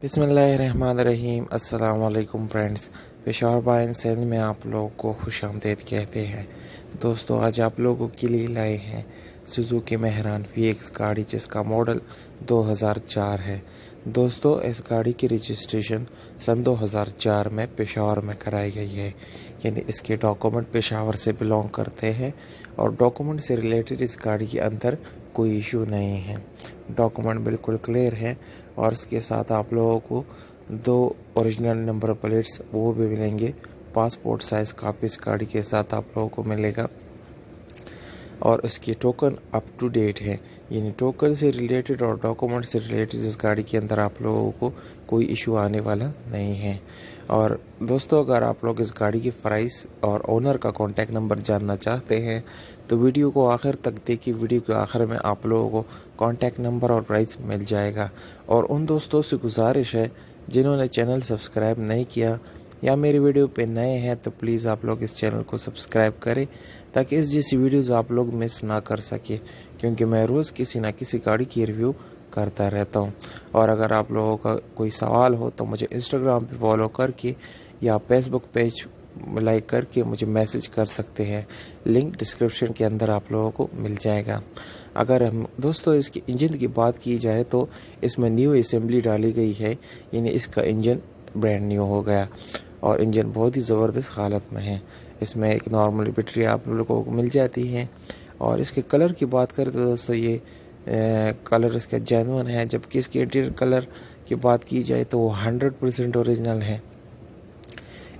बिस्मिल्लाहिर्रहमानिर्रहीम। अस्सलाम वालेकुम friends. Peshawar buy and sell में आप लोगों को खुशामदीद कहते हैं। दोस्तों, आज आप लोगों के लिए लाए हैं सुजुकी मेहरान VX गाड़ी, जिसका मॉडल 2004 है। दोस्तों, इस गाड़ी की रजिस्ट्रेशन सन 2004 में पेशावर में कराई गई है, यानी इसके डॉक्यूमेंट पेशावर से बिलोंग करते हैं और डॉक्यूमेंट से रिलेटेड इस गाड़ी के अंदर कोई इशू नहीं है। डॉक्यूमेंट बिल्कुल क्लियर है और इसके साथ आप लोगों को 2 ओरिजिनल नंबर प्लेट्स वो भी मिलेंगे। पासपोर्ट साइज़ कापी इस गाड़ी के साथ आप लोगों को मिलेगा और इसकी टोकन अप टू डेट है, यानी टोकन से रिलेटेड और डॉक्यूमेंट से रिलेटेड इस गाड़ी के अंदर आप लोगों को कोई इशू आने वाला नहीं है। और दोस्तों, अगर आप लोग इस गाड़ी की प्राइस और ओनर का कॉन्टैक्ट नंबर जानना चाहते हैं तो वीडियो को आखिर तक देखिए। वीडियो के आखिर में आप लोगों को कॉन्टैक्ट नंबर और प्राइस मिल जाएगा। और उन दोस्तों से गुजारिश है जिन्होंने चैनल सब्सक्राइब नहीं किया या मेरी वीडियो पे नए हैं तो प्लीज़ आप लोग इस चैनल को सब्सक्राइब करें ताकि इस जैसी वीडियोस आप लोग मिस ना कर सके, क्योंकि मैं रोज़ किसी ना किसी गाड़ी की रिव्यू करता रहता हूँ। और अगर आप लोगों का कोई सवाल हो तो मुझे इंस्टाग्राम पे फॉलो करके या फेसबुक पेज लाइक करके मुझे मैसेज कर सकते हैं। लिंक डिस्क्रिप्शन के अंदर आप लोगों को मिल जाएगा। अगर हम दोस्तों इसकी इंजन की बात की जाए तो इसमें न्यू असेंबली डाली गई है, यानी इसका इंजन ब्रांड न्यू हो गया और इंजन बहुत ही ज़बरदस्त हालत में है। इसमें एक नॉर्मल बैटरी आप लोगों को मिल जाती है। और इसके कलर की बात करें तो दोस्तों ये कलर इसका जेन्युइन है, जबकि इसके इंटीरियर कलर की बात की जाए तो वो 100% ओरिजिनल है।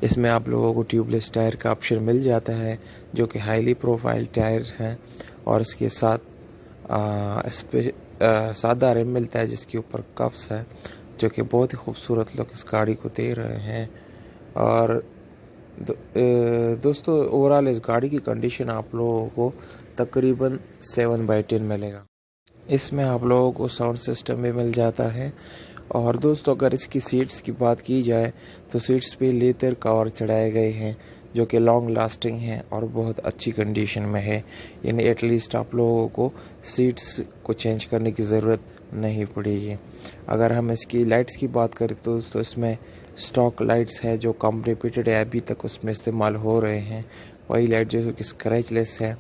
इसमें आप लोगों को ट्यूबलेस टायर का ऑप्शन मिल जाता है जो कि हाईली प्रोफाइल टायर्स हैं और इसके साथ सादा रिम मिलता है जिसके ऊपर कप्स है, जो कि बहुत ही खूबसूरत लुक इस गाड़ी को दे रहे हैं। और दोस्तों, ओवरऑल इस गाड़ी की कंडीशन आप लोगों को तकरीबन 7/10 मिलेगा। इसमें आप लोगों को साउंड सिस्टम भी मिल जाता है। और दोस्तों, अगर इसकी सीट्स की बात की जाए तो सीट्स पे लेदर कवर चढ़ाए गए हैं जो कि लॉन्ग लास्टिंग है और बहुत अच्छी कंडीशन में है, यानी एटलीस्ट आप लोगों को सीट्स को चेंज करने की ज़रूरत नहीं पड़ेगी। अगर हम इसकी लाइट्स की बात करें तो दोस्तों इसमें स्टॉक लाइट्स है जो कम रिपीटेड है, अभी तक उसमें इस्तेमाल हो रहे हैं, वही लाइट जो कि स्क्रैचलेस है।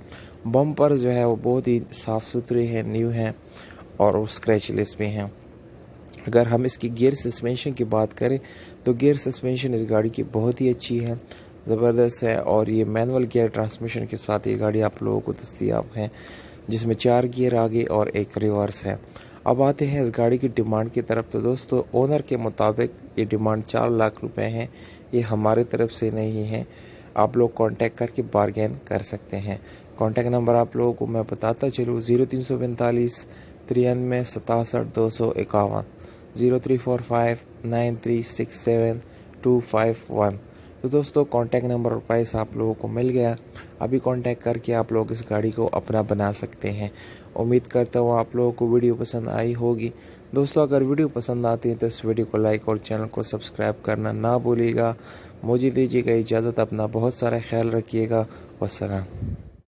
बम्पर जो है वो बहुत ही साफ़ सुथरे हैं, न्यू हैं और वो स्क्रैचलेस भी हैं। अगर हम इसकी गियर सस्पेंशन की बात करें तो गियर सस्पेंशन इस गाड़ी की बहुत ही अच्छी है, ज़बरदस्त है। और ये मैनुअल गियर ट्रांसमिशन के साथ ये गाड़ी आप लोगों को दस्तियाब है, जिसमें 4 गियर आगे और 1 रिवर्स है। अब आते हैं इस गाड़ी की डिमांड की तरफ। तो दोस्तों, ओनर के मुताबिक ये डिमांड 4 लाख रुपए है, ये हमारे तरफ से नहीं है। आप लोग कांटेक्ट करके बारगेन कर सकते हैं। कांटेक्ट नंबर आप लोगों को मैं बताता चलूँ 0345 93 67 251, 0345 9367 251। तो दोस्तों, कांटेक्ट नंबर और प्राइस आप लोगों को मिल गया। अभी कांटेक्ट करके आप लोग इस गाड़ी को अपना बना सकते हैं। उम्मीद करता हूँ आप लोगों को वीडियो पसंद आई होगी। दोस्तों, अगर वीडियो पसंद आती है तो इस वीडियो को लाइक और चैनल को सब्सक्राइब करना ना भूलिएगा। मुझे दीजिएगा इजाज़त, अपना बहुत सारा ख्याल रखिएगा। वस्सलाम।